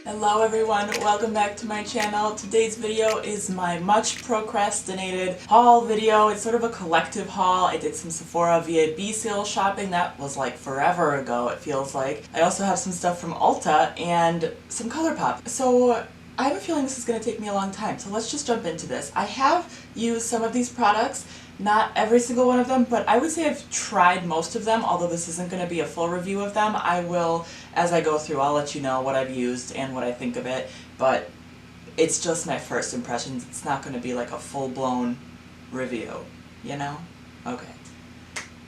Hello everyone, welcome back to my channel. Today's video is my much procrastinated haul video. It's sort of a collective haul. I did some Sephora VIB sale shopping. That was like forever ago, it feels like. I also have some stuff from Ulta and some ColourPop. So I have a feeling this is going to take me a long time, so let's just jump into this. I have used some of these products, not every single one of them, but I would say I've tried most of them, although this isn't going to be a full review of them. I will, as I go through, I'll let you know what I've used and what I think of it, but it's just my first impressions. It's not going to be like a full-blown review, you know? Okay.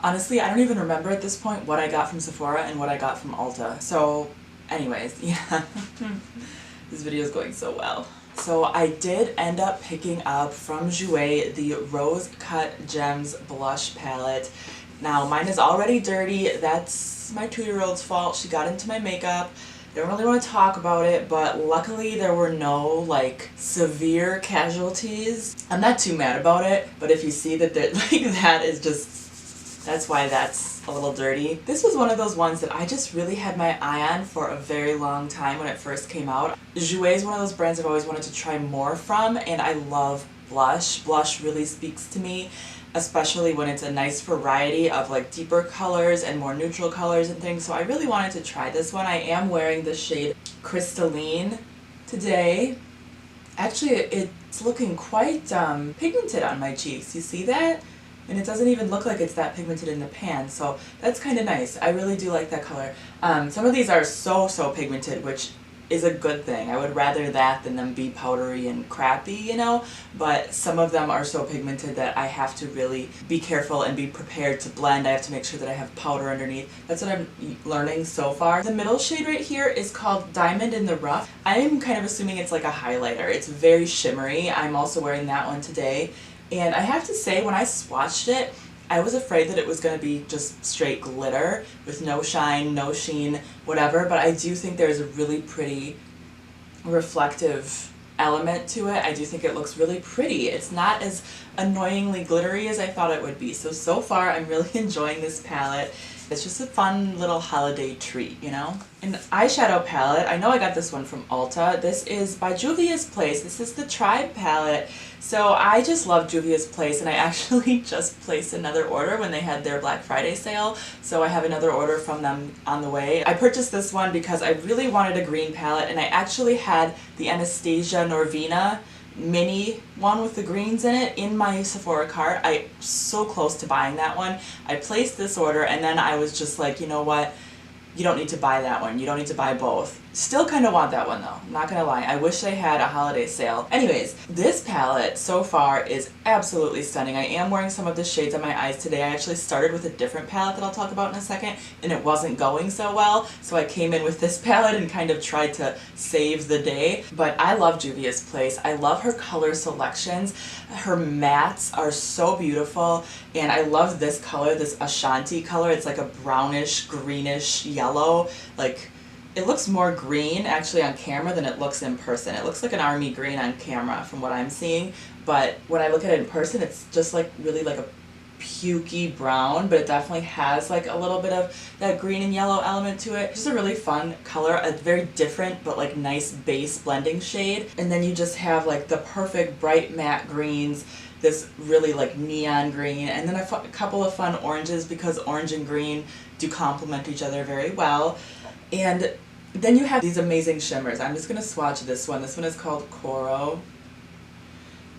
Honestly, I don't even remember at this point what I got from Sephora and what I got from Ulta, so anyways, yeah. This video is going so well. So I did end up picking up from Jouer the Rose Cut Gems blush palette. Now mine is already dirty. That's my 2-year-old's fault. She got into my makeup. I don't really want to talk about it, but luckily there were no like severe casualties. I'm not too mad about it, but if you see that like that is just, that's why that's a little dirty. This was one of those ones that I just really had my eye on for a very long time when it first came out. Jouer is one of those brands I've always wanted to try more from, and I love blush. Blush really speaks to me, especially when it's a nice variety of like deeper colors and more neutral colors and things, so I really wanted to try this one. I am wearing the shade Crystalline today. Actually, it's looking quite pigmented on my cheeks. You see that? And it doesn't even look like it's that pigmented in the pan, so that's kind of nice. I really do like that color. Some of these are so pigmented, which is a good thing. I would rather that than them be powdery and crappy, you know? But some of them are so pigmented that I have to really be careful and be prepared to blend. I have to make sure that I have powder underneath. That's what I'm learning so far. The middle shade right here is called Diamond in the Rough. I'm kind of assuming it's like a highlighter. It's very shimmery. I'm also wearing that one today. And I have to say, when I swatched it, I was afraid that it was going to be just straight glitter with no shine, no sheen, whatever, but I do think there's a really pretty reflective element to it. I do think it looks really pretty. It's not as annoyingly glittery as I thought it would be. So far I'm really enjoying this palette. It's just a fun little holiday treat, you know? An eyeshadow palette, I know I got this one from Ulta. This is by Juvia's Place. This is the Tribe palette. So I just love Juvia's Place, and I actually just placed another order when they had their Black Friday sale. So I have another order from them on the way. I purchased this one because I really wanted a green palette, and I actually had the Anastasia Norvina mini one with the greens in it in my Sephora cart. I'm so close to buying that one. I placed this order and then I was just like, you know what, you don't need to buy that one. You don't need to buy both. Still kind of want that one though, not gonna lie. I wish they had a holiday sale. Anyways, this palette so far is absolutely stunning. I am wearing some of the shades on my eyes today. I actually started with a different palette that I'll talk about in a second, and it wasn't going so well, so I came in with this palette and kind of tried to save the day. But I love Juvia's Place. I love her color selections. Her mattes are so beautiful, and I love this color, this Ashanti color. It's like a brownish, greenish yellow, like it looks more green actually on camera than it looks in person. It looks like an army green on camera from what I'm seeing, but when I look at it in person, it's just like really like a pukey brown, but it definitely has like a little bit of that green and yellow element to it. Just a really fun color, a very different but like nice base blending shade. And then you just have like the perfect bright matte greens, this really like neon green, and then a couple of fun oranges because orange and green do complement each other very well. And then you have these amazing shimmers. I'm just going to swatch this one. This one is called Coro.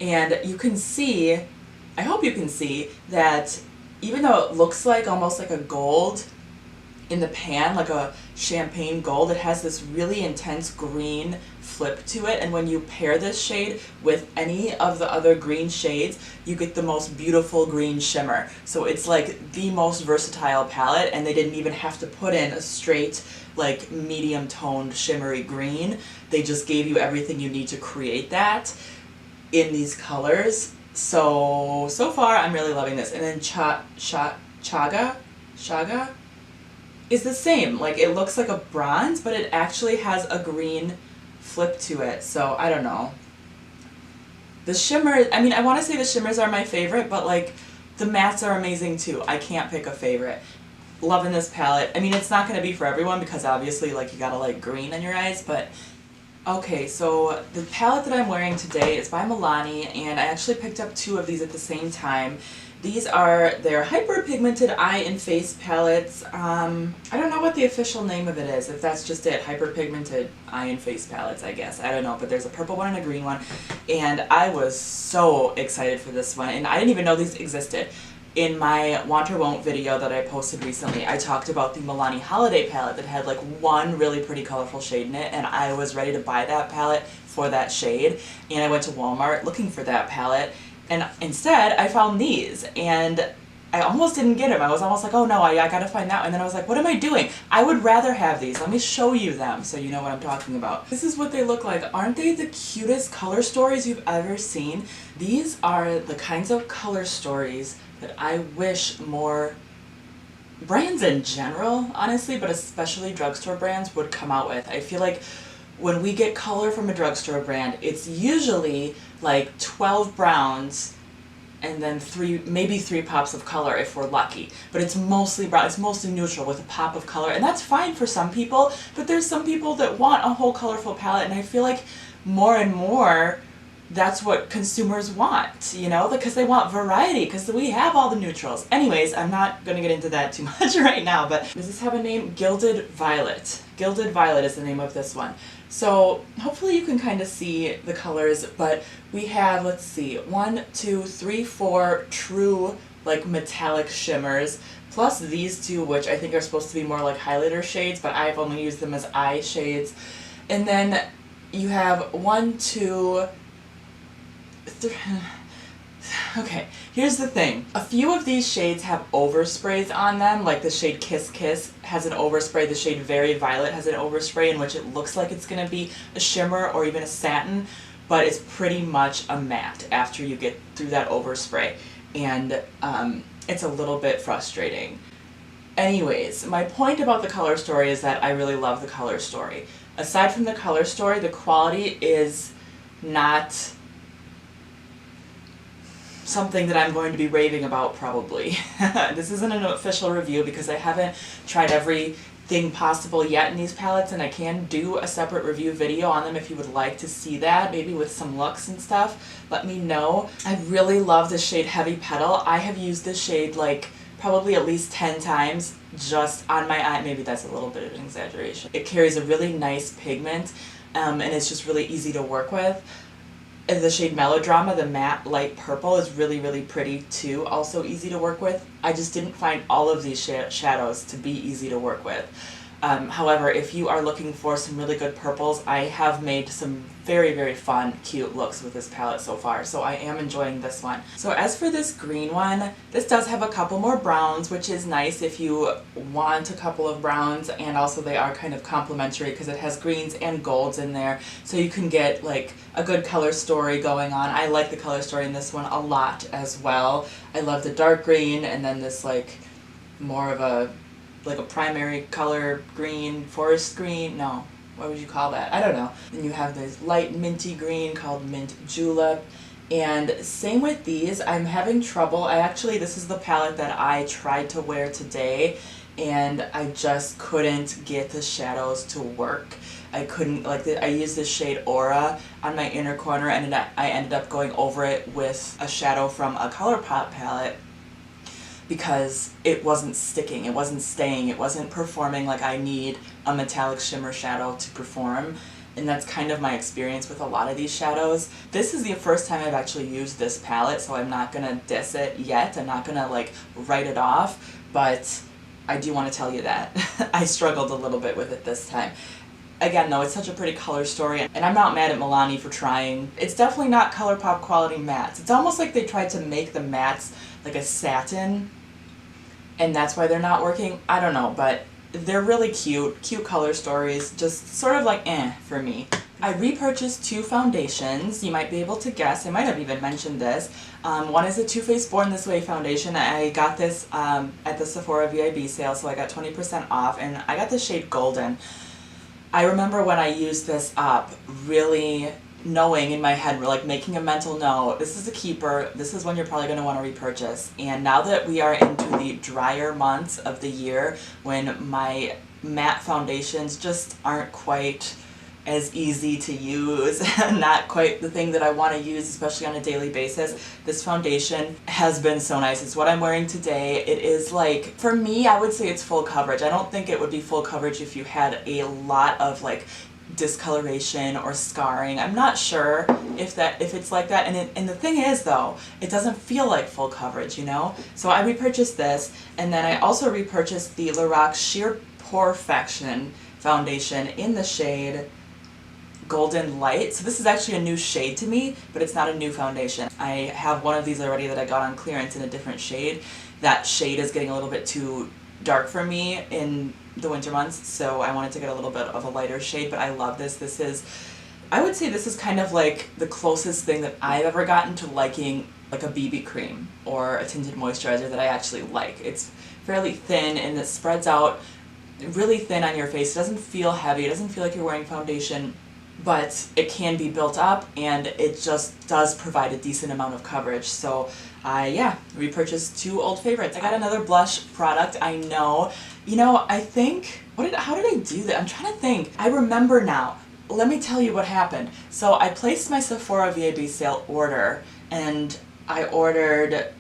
And you can see, I hope you can see, that even though it looks like almost like a gold in the pan, like a champagne gold, it has this really intense green flip to it, and when you pair this shade with any of the other green shades, you get the most beautiful green shimmer. So it's like the most versatile palette, and they didn't even have to put in a straight like medium toned shimmery green. They just gave you everything you need to create that in these colors. So far I'm really loving this. And then Chaga is the same. Like it looks like a bronze, but it actually has a green flip to it. So I don't know. The shimmer, I mean, I want to say the shimmers are my favorite, but like the mattes are amazing too. I can't pick a favorite. Loving this palette. I mean, it's not going to be for everyone because obviously like you gotta like green in your eyes, but Okay, so the palette that I'm wearing today is by Milani, and I actually picked up two of these at the same time. These are their hyperpigmented eye and face palettes. I don't know what the official name of it is, if that's just it, hyperpigmented eye and face palettes, I guess. I don't know, but there's a purple one and a green one, and I was so excited for this one, and I didn't even know these existed. In my Want or Won't video that I posted recently, I talked about the Milani Holiday palette that had like one really pretty colorful shade in it, and I was ready to buy that palette for that shade, and I went to Walmart looking for that palette, and instead I found these, and I almost didn't get them. I was almost like, oh no, I gotta find that one. And then I was like, what am I doing? I would rather have these. Let me show you them so you know what I'm talking about. This is what they look like. Aren't they the cutest color stories you've ever seen? These are the kinds of color stories that I wish more brands in general, honestly, but especially drugstore brands would come out with. I feel like when we get color from a drugstore brand, it's usually like 12 browns and then maybe three pops of color if we're lucky. But it's mostly brown, it's mostly neutral with a pop of color, and that's fine for some people, but there's some people that want a whole colorful palette, and I feel like more and more that's what consumers want, you know, because they want variety, because we have all the neutrals. Anyways, I'm not going to get into that too much right now, but does this have a name? Gilded Violet. Gilded Violet is the name of this one. So hopefully you can kind of see the colors, but we have, let's see, 1, 2, 3, 4 true like metallic shimmers, plus these two, which I think are supposed to be more like highlighter shades, but I've only used them as eye shades. And then you have 1, 2, okay, here's the thing. A few of these shades have oversprays on them, like the shade Kiss Kiss has an overspray, the shade Very Violet has an overspray in which it looks like it's going to be a shimmer or even a satin, but it's pretty much a matte after you get through that overspray, and it's a little bit frustrating. Anyways, my point about the color story is that I really love the color story. Aside from the color story, the quality is not something that I'm going to be raving about probably. This isn't an official review because I haven't tried everything possible yet in these palettes, and I can do a separate review video on them if you would like to see that, maybe with some looks and stuff. Let me know. I really love the shade Heavy Petal. I have used this shade like probably at least 10 times just on my eye. Maybe that's a little bit of an exaggeration. It carries a really nice pigment, and it's just really easy to work with. And the shade Melodrama, the matte light purple, is really, really pretty too, also easy to work with. I just didn't find all of these shadows to be easy to work with. However, if you are looking for some really good purples, I have made some very, very fun, cute looks with this palette so far, so I am enjoying this one. So as for this green one, this does have a couple more browns, which is nice if you want a couple of browns, and also they are kind of complementary because it has greens and golds in there, so you can get like a good color story going on. I like the color story in this one a lot as well. I love the dark green, and then this like more of a like a primary color green, forest green, no, what would you call that? I don't know. Then you have this light minty green called Mint Julep, and same with these. I'm having trouble. This is the palette that I tried to wear today, and I just couldn't get the shadows to work. I couldn't, I used this shade Aura on my inner corner, and I ended up going over it with a shadow from a ColourPop palette, because it wasn't sticking, it wasn't staying, it wasn't performing like I need a metallic shimmer shadow to perform. And that's kind of my experience with a lot of these shadows. This is the first time I've actually used this palette, so I'm not gonna diss it yet. I'm not gonna like write it off, but I do want to tell you that I struggled a little bit with it this time. Again though, it's such a pretty color story, and I'm not mad at Milani for trying. It's definitely not ColourPop quality mattes. It's almost like they tried to make the mattes like a satin, and that's why they're not working. I don't know, but they're really cute color stories, just sort of like for me. I repurchased two foundations. You might be able to guess. I might have even mentioned this. One is a Too Faced Born This Way foundation. I got this at the Sephora VIB sale, so I got 20% off, and I got the shade Golden. I remember when I used this up, really knowing in my head, we're like making a mental note, this is a keeper, this is one you're probably going to want to repurchase. And now that we are into the drier months of the year, when my matte foundations just aren't quite as easy to use, not quite the thing that I want to use, especially on a daily basis. This foundation has been so nice. It's what I'm wearing today. It is like, for me, I would say it's full coverage. I don't think it would be full coverage if you had a lot of like discoloration or scarring. I'm not sure if it's like that. And the thing is though, it doesn't feel like full coverage, you know? So I repurchased this, and then I also repurchased the Lorac Sheer Perfection foundation in the shade Golden Light. So this is actually a new shade to me, but it's not a new foundation. I have one of these already that I got on clearance in a different shade. That shade is getting a little bit too dark for me in the winter months, so I wanted to get a little bit of a lighter shade, but I love this. This is, I would say this is kind of like the closest thing that I've ever gotten to liking like a BB cream or a tinted moisturizer that I actually like. It's fairly thin and it spreads out really thin on your face. It doesn't feel heavy. It doesn't feel like you're wearing foundation, but it can be built up, and it just does provide a decent amount of coverage. So I repurchased two old favorites. I got another blush product. I know, you know, I think, how did I do that? I'm trying to think. I remember now. Let me tell you what happened. So I placed my Sephora VIB Sale order, and I ordered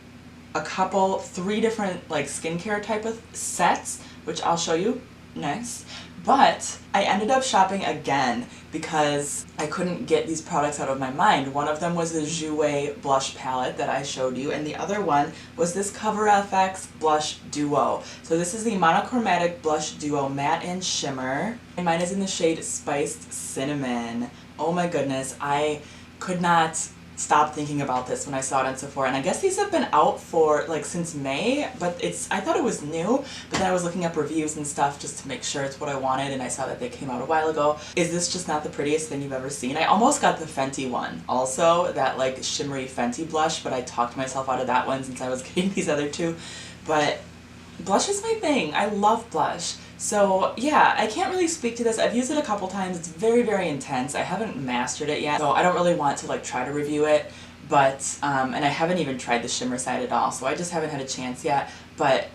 three different like skincare type of sets, which I'll show you next. But I ended up shopping again because I couldn't get these products out of my mind. One of them was the Jouer blush palette that I showed you, and the other one was this ColourFX blush duo. So this is the monochromatic blush duo matte and shimmer, and mine is in the shade Spiced Cinnamon. Oh my goodness, I could not stop thinking about this when I saw it on Sephora, and I guess these have been out for like since May, but I thought it was new, but then I was looking up reviews and stuff just to make sure it's what I wanted, and I saw that they came out a while ago. Is this just not the prettiest thing you've ever seen? I almost got the Fenty one also, that like shimmery Fenty blush, but I talked myself out of that one since I was getting these other two. But blush is my thing. I love blush. So yeah, I can't really speak to this. I've used it a couple times. It's very, very intense. I haven't mastered it yet, so I don't really want to like try to review it, but and I haven't even tried the shimmer side at all, so I just haven't had a chance yet. But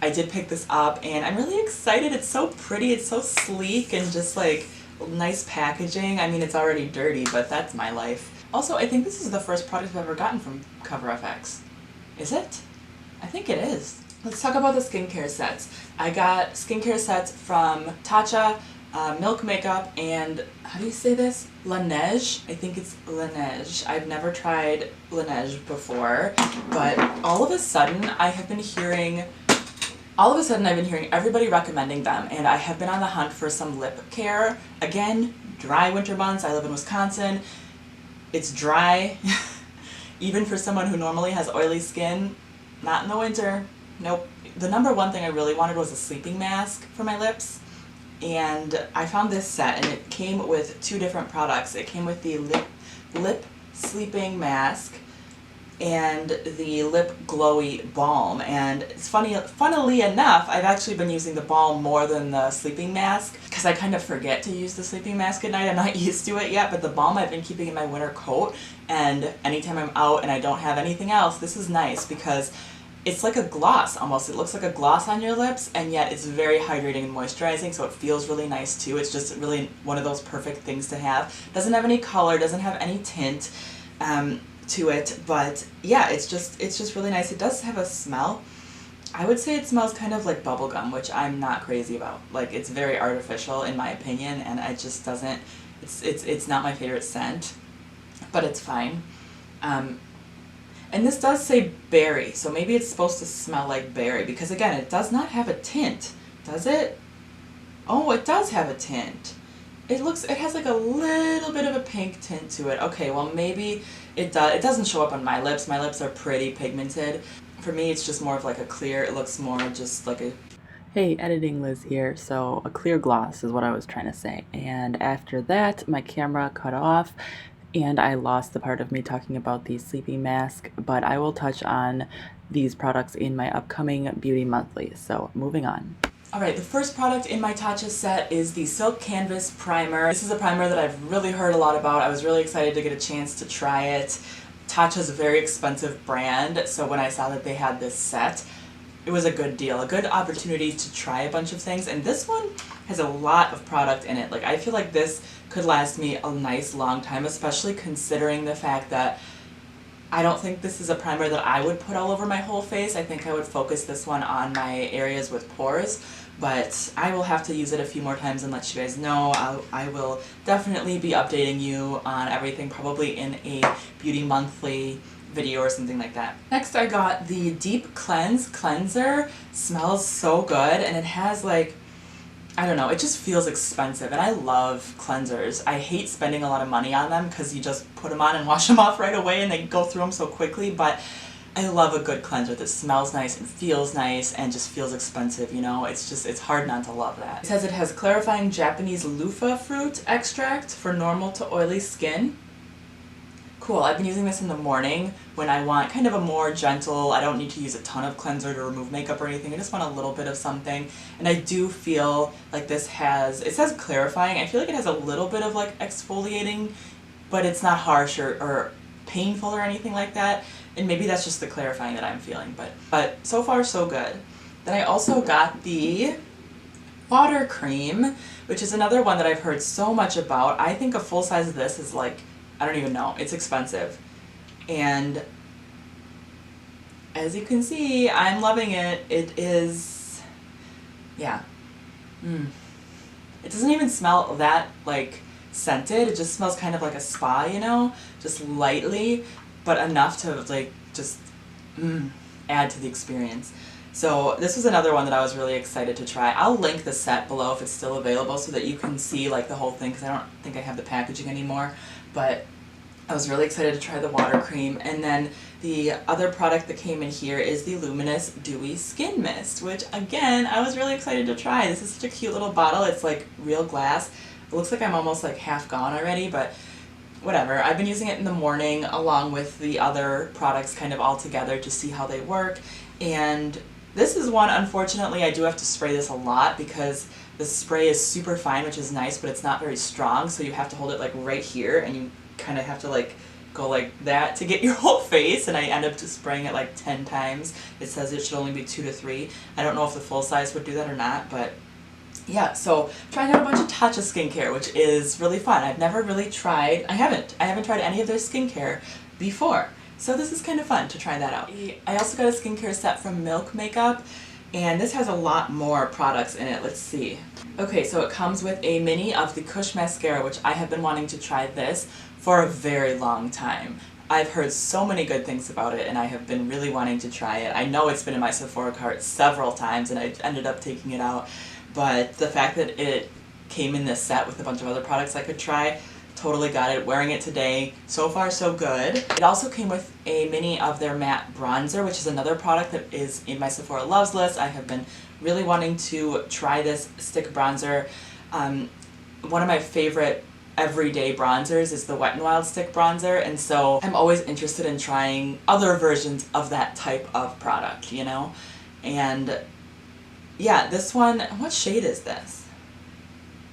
I did pick this up, and I'm really excited. It's so pretty. It's so sleek and just like nice packaging. I mean, it's already dirty, but that's my life. Also, I think this is the first product I've ever gotten from ColourFX. Is it? I think it is. Let's talk about the skincare sets. I got skincare sets from Tatcha, Milk Makeup, and how do you say this? Laneige. I think it's Laneige. I've never tried Laneige before, but all of a sudden I've been hearing everybody recommending them, and I have been on the hunt for some lip care. Again, dry winter months. I live in Wisconsin. It's dry. Even for someone who normally has oily skin, not in the winter. Nope. The number one thing I really wanted was a sleeping mask for my lips, and I found this set, and it came with two different products. It came with the lip sleeping mask and the lip glowy balm, and it's funnily enough, I've actually been using the balm more than the sleeping mask because I kind of forget to use the sleeping mask at night. I'm not used to it yet, but the balm I've been keeping in my winter coat, and anytime I'm out and I don't have anything else, this is nice because it's like a gloss almost. It looks like a gloss on your lips, and yet it's very hydrating and moisturizing, so it feels really nice too. It's just really one of those perfect things to have. Doesn't have any color, doesn't have any tint to it, but yeah, it's just really nice. It does have a smell. I would say it smells kind of like bubblegum, which I'm not crazy about. Like, it's very artificial in my opinion, and it just doesn't, it's not my favorite scent, but it's fine. And this does say berry, so maybe it's supposed to smell like berry, because again, it does not have a tint, does it? Oh, it does have a tint. It has like a little bit of a pink tint to it. Okay, well maybe it does. It doesn't show up on my lips. My lips are pretty pigmented. For me, it's just more of like a clear, it looks more just like a... Hey, editing Liz here. So a clear gloss is what I was trying to say. And after that, my camera cut off, and I lost the part of me talking about the sleeping mask, but I will touch on these products in my upcoming Beauty Monthly. So moving on. Alright, the first product in my Tatcha set is the Silk Canvas Primer. This is a primer that I've really heard a lot about. I was really excited to get a chance to try it. Tatcha's a very expensive brand, so when I saw that they had this set, it was a good deal, a good opportunity to try a bunch of things, and this one has a lot of product in it. Like, I feel like this could last me a nice long time, especially considering the fact that I don't think this is a primer that I would put all over my whole face. I think I would focus this one on my areas with pores, but I will have to use it a few more times and let you guys know. I will definitely be updating you on everything, probably in a Beauty Monthly video or something like that. Next I got the Deep Cleanse Cleanser. Smells so good, and it has like, I don't know, it just feels expensive, and I love cleansers. I hate spending a lot of money on them because you just put them on and wash them off right away and they go through them so quickly, but I love a good cleanser that smells nice and feels nice and just feels expensive, you know? It's hard not to love that. It says it has clarifying Japanese loofah fruit extract for normal to oily skin. Cool, I've been using this in the morning when I want kind of a more gentle, I don't need to use a ton of cleanser to remove makeup or anything, I just want a little bit of something. And I do feel like this has, it says clarifying, I feel like it has a little bit of like exfoliating, but it's not harsh or painful or anything like that. And maybe that's just the clarifying that I'm feeling, but so far so good. Then I also got the water cream, which is another one that I've heard so much about. I think a full size of this is like, I don't even know, it's expensive. And as you can see, I'm loving it. It is, yeah. It doesn't even smell that like scented, it just smells kind of like a spa, you know, just lightly, but enough to like just add to the experience. So this was another one that I was really excited to try. I'll link the set below if it's still available so that you can see like the whole thing, because I don't think I have the packaging anymore, but I was really excited to try the water cream. And then the other product that came in here is the Luminous Dewy Skin Mist, which again, I was really excited to try. This is such a cute little bottle. It's like real glass. It looks like I'm almost like half gone already, but whatever. I've been using it in the morning along with the other products kind of all together to see how they work. And this is one, unfortunately, I do have to spray this a lot because the spray is super fine, which is nice, but it's not very strong, so you have to hold it like right here, and you kind of have to like go like that to get your whole face, and I end up just spraying it like 10 times. It says it should only be 2 to 3. I don't know if the full size would do that or not, but yeah, so trying out a bunch of Tatcha skincare, which is really fun. I've never really tried, I haven't tried any of their skincare before. So this is kind of fun to try that out. I also got a skincare set from Milk Makeup, and this has a lot more products in it. Let's see. Okay, so it comes with a mini of the Kush Mascara, which I have been wanting to try this for a very long time. I've heard so many good things about it, and I have been really wanting to try it. I know it's been in my Sephora cart several times, and I ended up taking it out, but the fact that it came in this set with a bunch of other products I could try, totally got it. Wearing it today. So far, so good. It also came with a mini of their matte bronzer, which is another product that is in my Sephora Loves list. I have been really wanting to try this stick bronzer. One of my favorite everyday bronzers is the Wet n Wild stick bronzer, and so I'm always interested in trying other versions of that type of product, you know? And yeah, this one, what shade is this?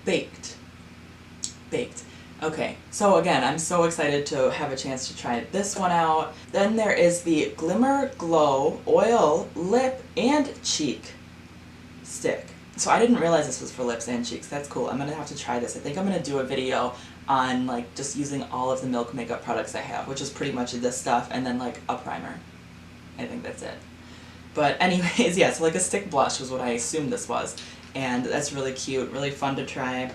Baked. Baked. Okay, so again, I'm so excited to have a chance to try this one out. Then there is the Glimmer Glow Oil Lip and Cheek Stick. So I didn't realize this was for lips and cheeks. That's cool. I'm gonna have to try this. I think I'm gonna do a video on like just using all of the Milk makeup products I have, which is pretty much this stuff, and then like a primer. I think that's it. But anyways, yeah, so like a stick blush was what I assumed this was. And that's really cute, really fun to try.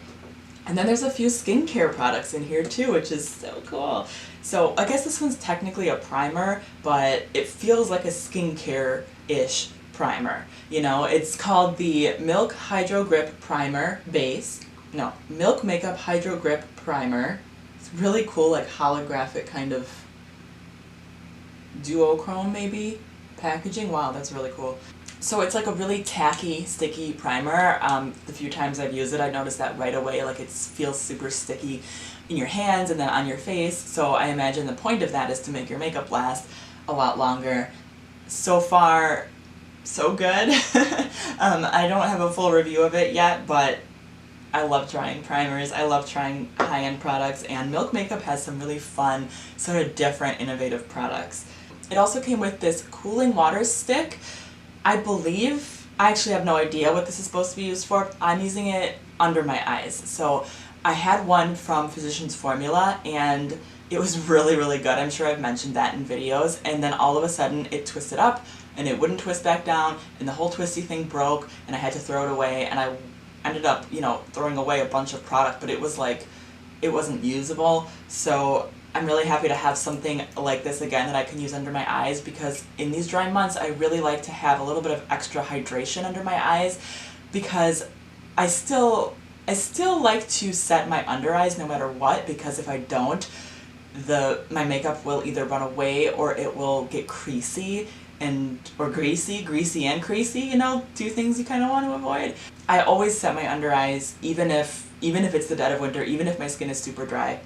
And then there's a few skincare products in here too, which is so cool. So I guess this one's technically a primer, but it feels like a skincare-ish primer. You know, it's called the Milk Hydro Grip Primer Base. No, Milk Makeup Hydro Grip Primer. It's really cool, like holographic kind of duochrome maybe packaging. Wow, that's really cool. So it's like a really tacky, sticky primer. The few times I've used it, I noticed that right away, like it feels super sticky in your hands and then on your face. So I imagine the point of that is to make your makeup last a lot longer. So far, so good. I don't have a full review of it yet, but I love trying primers. I love trying high-end products, and Milk Makeup has some really fun, sort of different, innovative products. It also came with this cooling water stick. I believe I actually have no idea what this is supposed to be used for. I'm using it under my eyes. So I had one from Physicians Formula and it was really, really good. I'm sure I've mentioned that in videos. And then all of a sudden it twisted up and it wouldn't twist back down and the whole twisty thing broke and I had to throw it away, and I ended up, you know, throwing away a bunch of product, but it was like, it wasn't usable. So I'm really happy to have something like this again that I can use under my eyes, because in these dry months I really like to have a little bit of extra hydration under my eyes, because I still like to set my under eyes no matter what, because if I don't, my makeup will either run away or it will get creasy or greasy and creasy, you know, two things you kind of want to avoid. I always set my under eyes, even if it's the dead of winter, even if my skin is super dry.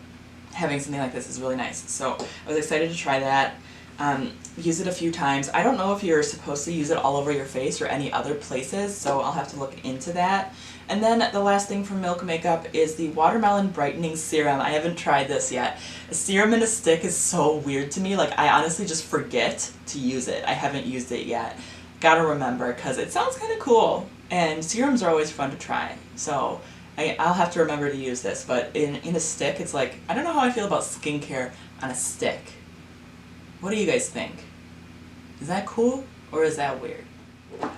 Having something like this is really nice. So I was excited to try that. Use it a few times. I don't know if you're supposed to use it all over your face or any other places, so I'll have to look into that. And then the last thing from Milk Makeup is the Watermelon Brightening Serum. I haven't tried this yet. A serum in a stick is so weird to me. Like, I honestly just forget to use it. I haven't used it yet. Gotta remember, because it sounds kind of cool. And serums are always fun to try. So I'll have to remember to use this. But in a stick, it's like, I don't know how I feel about skincare on a stick. What do you guys think? Is that cool or is that weird?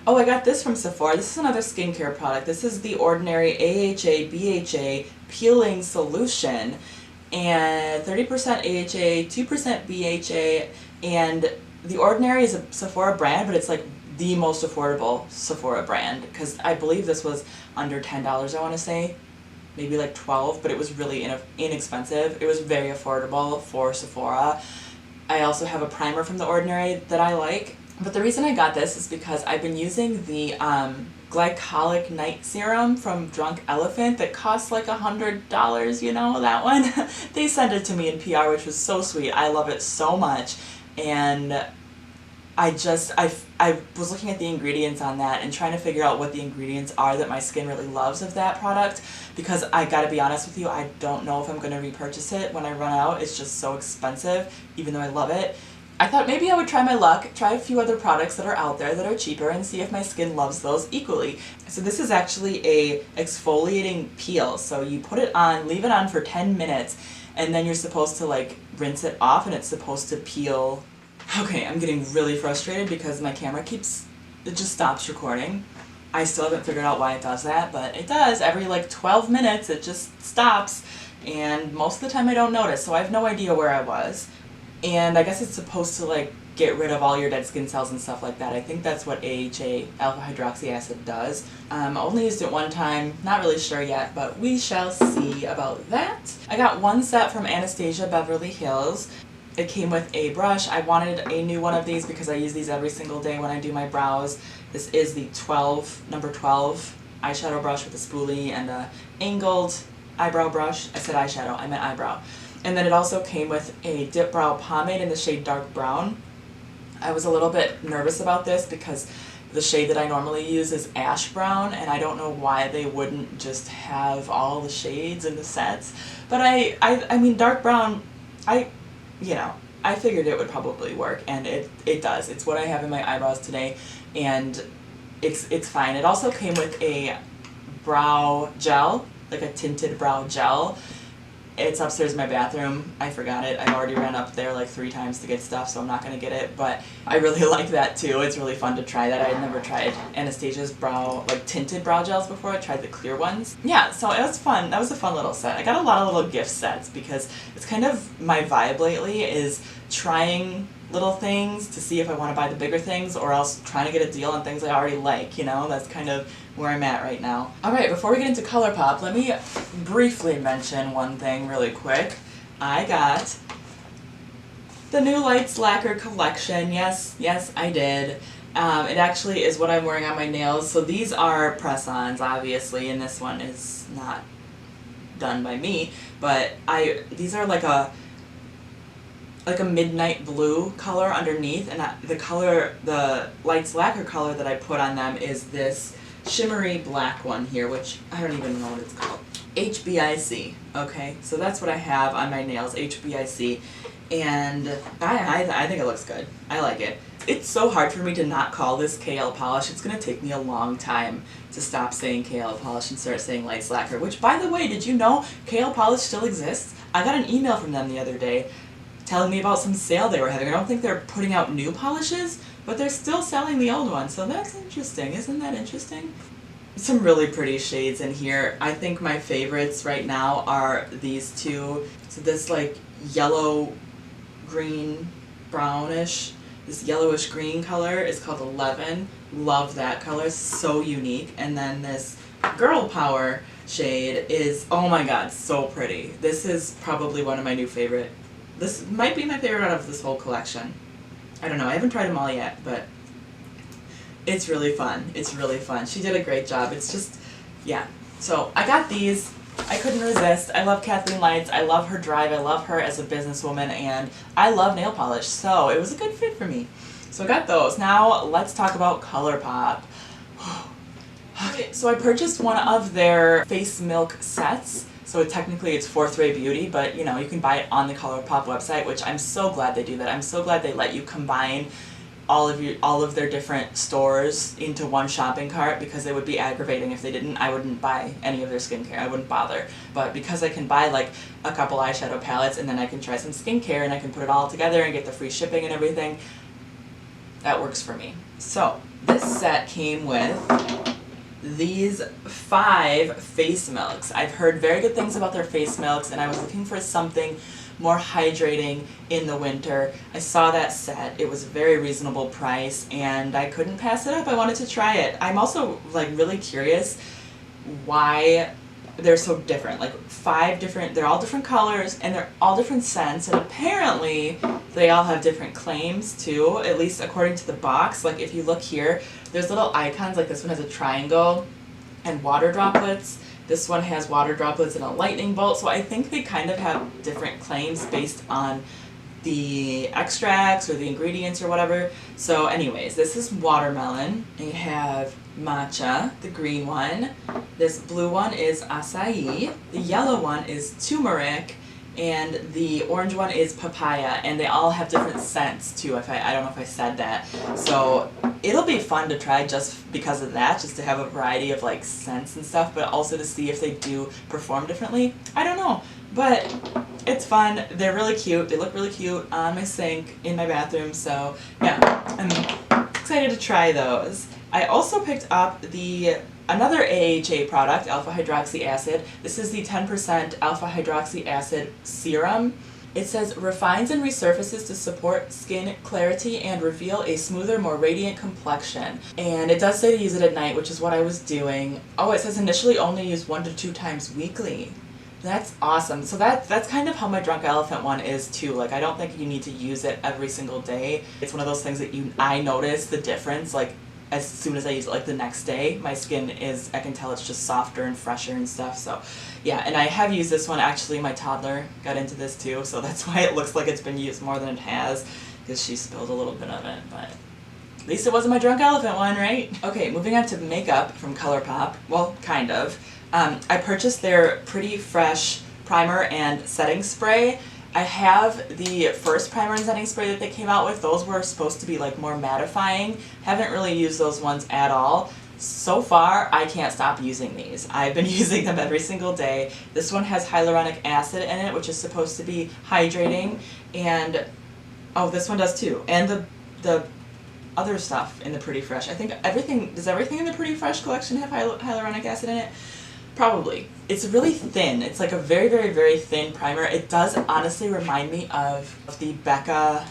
Oh, I got this from Sephora. This is another skincare product. This is the Ordinary AHA BHA Peeling Solution, and 30% AHA, 2% BHA, and the Ordinary is a Sephora brand, but it's like the most affordable Sephora brand, because I believe this was under $10, I want to say. Maybe like 12, but it was really inexpensive. It was very affordable for Sephora. I also have a primer from The Ordinary that I like. But the reason I got this is because I've been using the Glycolic Night Serum from Drunk Elephant that costs like $100, you know, that one. They sent it to me in PR, which was so sweet. I love it so much. And I was looking at the ingredients on that and trying to figure out what the ingredients are that my skin really loves of that product, because I gotta be honest with you, I don't know if I'm gonna repurchase it when I run out. It's just so expensive, even though I love it. I thought maybe I would try my luck, try a few other products that are out there that are cheaper, and see if my skin loves those equally. So this is actually a exfoliating peel. So you put it on, leave it on for 10 minutes, and then you're supposed to like rinse it off, and it's supposed to peel. Okay, I'm getting really frustrated because my camera it just stops recording. I still haven't figured out why it does that, but it does. Every like 12 minutes it just stops, and most of the time I don't notice, so I have no idea where I was. And I guess it's supposed to like get rid of all your dead skin cells and stuff like that. I think that's what AHA, alpha hydroxy acid, does. I only used it one time, not really sure yet, but we shall see about that. I got one set from Anastasia Beverly Hills. It came with a brush. I wanted a new one of these because I use these every single day when I do my brows. This is the number 12 eyeshadow brush with a spoolie and a angled eyebrow brush. I said eyeshadow, I meant eyebrow. And then it also came with a dip brow pomade in the shade Dark Brown. I was a little bit nervous about this because the shade that I normally use is Ash Brown, and I don't know why they wouldn't just have all the shades in the sets. But I mean, Dark Brown, I figured it would probably work, and it does. It's what I have in my eyebrows today, and it's fine. It also came with a brow gel, like a tinted brow gel. It's upstairs in my bathroom. I forgot it. I've already ran up there like 3 times to get stuff, so I'm not going to get it, but I really like that too. It's really fun to try that. I had never tried Anastasia's tinted brow gels before. I tried the clear ones. Yeah, so it was fun. That was a fun little set. I got a lot of little gift sets because it's kind of my vibe lately is trying little things to see if I want to buy the bigger things, or else trying to get a deal on things I already like, you know? That's kind of where I'm at right now. Alright, before we get into ColourPop, let me briefly mention one thing really quick. I got the new Lights Lacquer collection. Yes, I did. It actually is what I'm wearing on my nails. So these are press-ons, obviously, and this one is not done by me, but these are like a midnight blue color underneath, and the Lights Lacquer color that I put on them is this shimmery black one here, which I don't even know what it's called. HBIC. Okay, so that's what I have on my nails, HBIC, and I think it looks good. I like it. It's so hard for me to not call this KL polish. It's going to take me a long time to stop saying KL polish and start saying light lacquer, which, by the way, did you know KL polish still exists? I got an email from them the other day telling me about some sale they were having. I don't think they're putting out new polishes, but they're still selling the old ones, so that's interesting. Isn't that interesting? Some really pretty shades in here. I think my favorites right now are these two. So this like yellow, green, brownish, this yellowish green color is called 11. Love that color, so unique. And then this Girl Power shade is, oh my god, so pretty. This is probably one of my new favorite. This might be my favorite out of this whole collection. I don't know, I haven't tried them all yet, but it's really fun. It's really fun. She did a great job. It's just, yeah. So I got these. I couldn't resist. I love Kathleen Lights. I love her drive. I love her as a businesswoman, and I love nail polish, so it was a good fit for me. So I got those. Now let's talk about ColourPop. Okay, so I purchased one of their face milk sets. So technically it's VIB Beauty, but you know, you can buy it on the ColourPop website, which I'm so glad they do that. I'm so glad they let you combine all of their different stores into one shopping cart, because it would be aggravating if they didn't. I wouldn't buy any of their skincare. I wouldn't bother. But because I can buy like a couple eyeshadow palettes and then I can try some skincare and I can put it all together and get the free shipping and everything, that works for me. So this set came with these 5 face milks. I've heard very good things about their face milks, and I was looking for something more hydrating in the winter. I saw that set. It was a very reasonable price, and I couldn't pass it up. I wanted to try it. I'm also like really curious why they're so different. Like 5 different, they're all different colors and they're all different scents, and apparently they all have different claims too, at least according to the box. Like if you look here, there's little icons, like this one has a triangle and water droplets. This one has water droplets and a lightning bolt, so I think they kind of have different claims based on the extracts or the ingredients or whatever. So anyways, this is watermelon. You have matcha, the green one. This blue one is acai. The yellow one is turmeric. And the orange one is papaya, and they all have different scents too. I don't know if I said that. So it'll be fun to try just because of that, just to have a variety of like scents and stuff, but also to see if they do perform differently. I don't know, but it's fun. They're really cute. They look really cute on my sink in my bathroom. So yeah, I'm excited to try those. I also picked up another AHA product, alpha hydroxy acid. This is the 10% alpha hydroxy acid serum. It says refines and resurfaces to support skin clarity and reveal a smoother, more radiant complexion. And it does say to use it at night, which is what I was doing. Oh, it says initially only use 1 to 2 times weekly. That's awesome. So that's kind of how my Drunk Elephant one is too. Like I don't think you need to use it every single day. It's one of those things that I notice the difference like as soon as I use it, like the next day. My skin is, I can tell it's just softer and fresher and stuff. So yeah, and I have used this one. Actually, my toddler got into this too, so that's why it looks like it's been used more than it has, because she spilled a little bit of it, but at least it wasn't my Drunk Elephant one, right? Okay, moving on to makeup from ColourPop. Well, kind of. I purchased their Pretty Fresh primer and setting spray. I have the first primer and setting spray that they came out with. Those were supposed to be like more mattifying. Haven't really used those ones at all. So far, I can't stop using these. I've been using them every single day. This one has hyaluronic acid in it, which is supposed to be hydrating. And, oh, this one does too. And the other stuff in the Pretty Fresh. I think does everything in the Pretty Fresh collection have hyaluronic acid in it? Probably. It's really thin. It's like a very, very, very thin primer. It does honestly remind me of the Becca,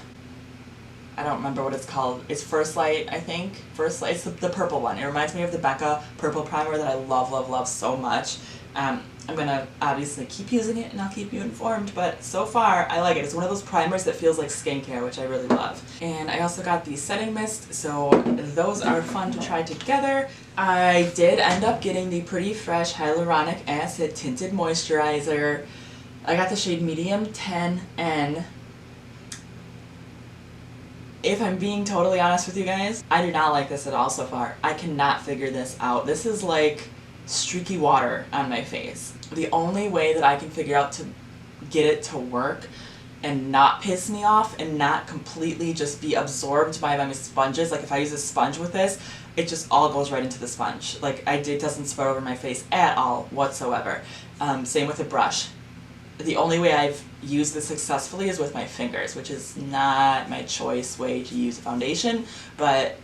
I don't remember what it's called. It's First Light, I think. First Light. It's the purple one. It reminds me of the Becca purple primer that I love, love, love so much. I'm going to obviously keep using it and I'll keep you informed, but so far I like it. It's one of those primers that feels like skincare, which I really love. And I also got the setting mist, so those are fun to try together. I did end up getting the Pretty Fresh Hyaluronic Acid Tinted Moisturizer. I got the shade Medium 10N. If I'm being totally honest with you guys, I do not like this at all so far. I cannot figure this out. This is like streaky water on my face. The only way that I can figure out to get it to work and not piss me off and not completely just be absorbed by my sponges. Like if I use a sponge with this, it just all goes right into the sponge. Like it doesn't spread over my face at all whatsoever. Same with a brush. The only way I've used this successfully is with my fingers, which is not my choice way to use a foundation, but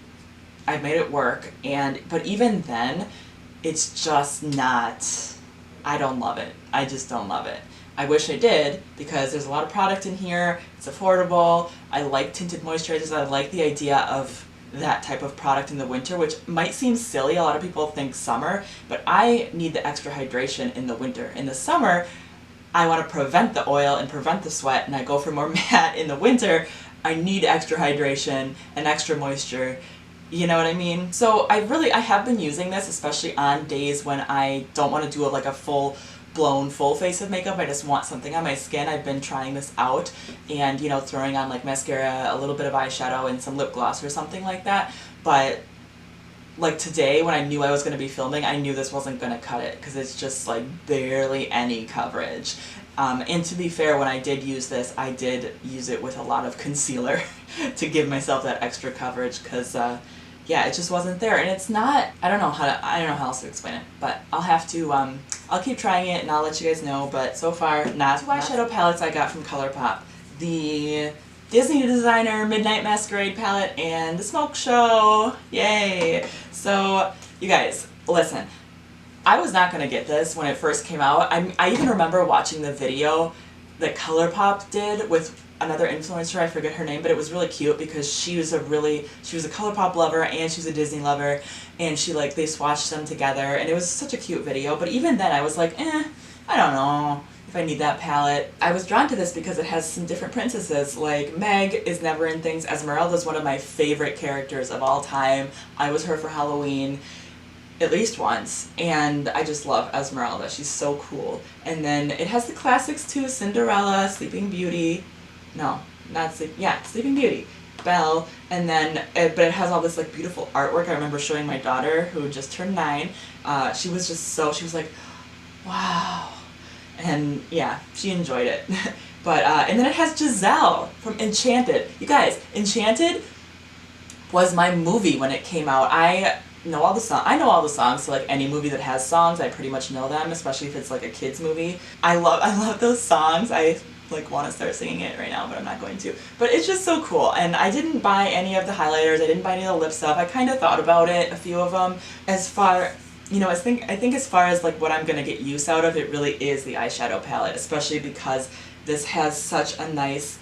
I've made it work. But even then, it's just not, I don't love it. I just don't love it. I wish I did, because there's a lot of product in here, it's affordable, I like tinted moisturizers, I like the idea of that type of product in the winter, which might seem silly. A lot of people think summer, but I need the extra hydration in the winter. In the summer, I want to prevent the oil and prevent the sweat, and I go for more matte. In the winter, I need extra hydration and extra moisture. You know what I mean? So I have been using this, especially on days when I don't want to do like a full-blown full face of makeup. I just want something on my skin. I've been trying this out and, you know, throwing on like mascara, a little bit of eyeshadow, and some lip gloss or something like that. But like today, when I knew I was going to be filming, I knew this wasn't going to cut it, because it's just like barely any coverage. And to be fair, when I did use this, I did use it with a lot of concealer to give myself that extra coverage, because yeah, it just wasn't there. And it's not, I don't know how else to explain it, but I'll have to, I'll keep trying it and I'll let you guys know. But so far, not. Two eyeshadow palettes I got from ColourPop. The Disney Designer Midnight Masquerade palette and the Smoke Show. Yay! So, you guys, listen. I was not going to get this when it first came out. I even remember watching the video that ColourPop did with another influencer, I forget her name, but it was really cute because she was a ColourPop lover and she was a Disney lover, and they swatched them together, and it was such a cute video. But even then I was like, I don't know if I need that palette. I was drawn to this because it has some different princesses. Like Meg is never in things. Esmeralda is one of my favorite characters of all time. I was her for Halloween at least once, and I just love Esmeralda. She's so cool. And then it has the classics too: Cinderella, Sleeping Beauty. No, not Sleeping Beauty, Belle, and then, but it has all this like beautiful artwork. I remember showing my daughter, who just turned 9. She was like, wow, and yeah, she enjoyed it. But and then it has Giselle from Enchanted. You guys, Enchanted was my movie when it came out. I know all the songs, so like any movie that has songs, I pretty much know them, especially if it's like a kids movie. I love those songs. I like want to start singing it right now, but I'm not going to. But it's just so cool. And I didn't buy any of the highlighters, I didn't buy any of the lip stuff. I kind of thought about it, a few of them. As far, you know, I think as far as like what I'm gonna get use out of, it really is the eyeshadow palette, especially because this has such a nice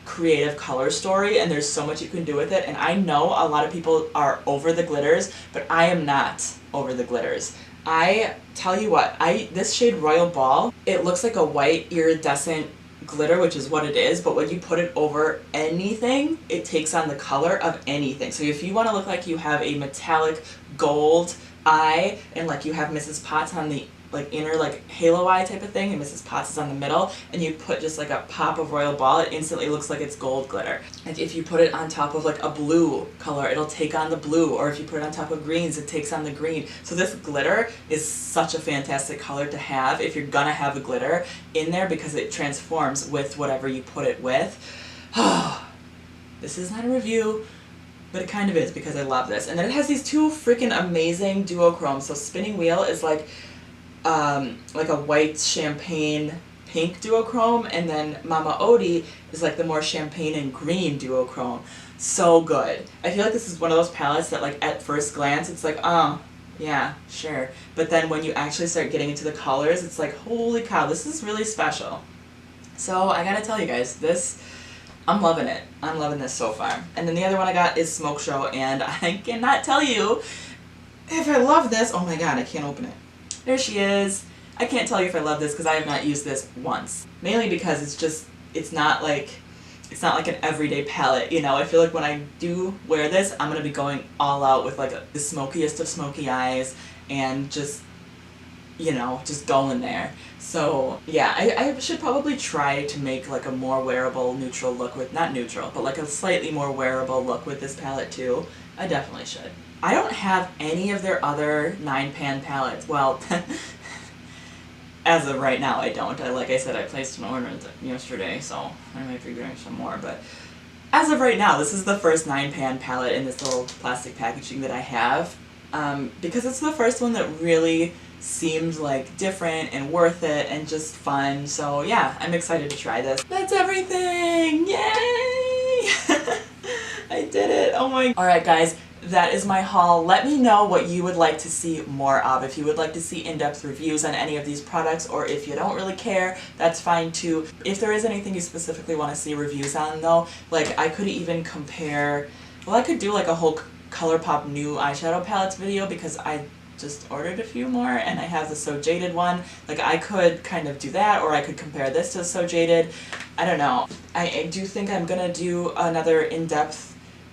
creative color story, and there's so much you can do with it. And I know a lot of people are over the glitters, but I am not over the glitters. I tell you what, this shade Royal Ball, it looks like a white iridescent glitter, which is what it is, but when you put it over anything, it takes on the color of anything. So if you want to look like you have a metallic gold eye, and like you have Mrs. Potts on the like inner like halo eye type of thing, and Mrs. Potts is on the middle, and you put just like a pop of Royal Ball, it instantly looks like it's gold glitter. Like if you put it on top of like a blue color, it'll take on the blue, or if you put it on top of greens, it takes on the green. So this glitter is such a fantastic color to have if you're gonna have a glitter in there, because it transforms with whatever you put it with. This is not a review, but it kind of is, because I love this. And then it has these two freaking amazing duochromes. So Spinning Wheel is like a white champagne pink duochrome, and then Mama Odie is like the more champagne and green duochrome. So good. I feel like this is one of those palettes that like at first glance it's like, oh, yeah, sure. But then when you actually start getting into the colors, it's like, holy cow, this is really special. So I gotta tell you guys, I'm loving it. I'm loving this so far. And then the other one I got is Smoke Show, and I cannot tell you if I love this. Oh my god, I can't open it. There she is. I can't tell you if I love this because I have not used this once. Mainly because it's not like an everyday palette, you know. I feel like when I do wear this, I'm gonna be going all out with like the smokiest of smoky eyes, and just, you know, just going there. So yeah, I should probably try to make like a more wearable neutral look with, not neutral, but like a slightly more wearable look with this palette too. I definitely should. I don't have any of their other 9-pan palettes. Well, as of right now, I don't. Like I said, I placed an order yesterday, so I might be doing some more, but as of right now, this is the first 9-pan palette in this little plastic packaging that I have, because it's the first one that really seemed like different and worth it and just fun. So yeah, I'm excited to try this. That's everything! Yay! I did it! Oh my... Alright guys, that is my haul. Let me know what you would like to see more of. If you would like to see in-depth reviews on any of these products, or if you don't really care, that's fine too. If there is anything you specifically want to see reviews on though, like I could even compare, well, I could do like a whole ColourPop new eyeshadow palettes video because I just ordered a few more and I have the So Jaded one. Like I could kind of do that, or I could compare this to So Jaded. I don't know. I do think I'm gonna do another in-depth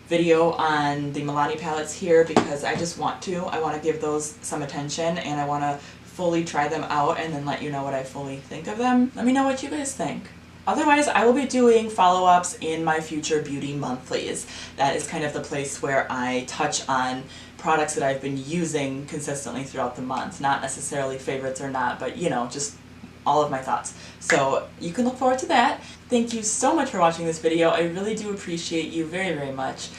video on the Milani palettes here because I just want to. I want to give those some attention and I want to fully try them out and then let you know what I fully think of them. Let me know what you guys think. Otherwise, I will be doing follow-ups in my future beauty monthlies. That is kind of the place where I touch on products that I've been using consistently throughout the month. Not necessarily favorites or not, but you know, just all of my thoughts. So you can look forward to that. Thank you so much for watching this video. I really do appreciate you very, very much.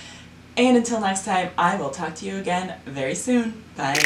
And until next time, I will talk to you again very soon. Bye.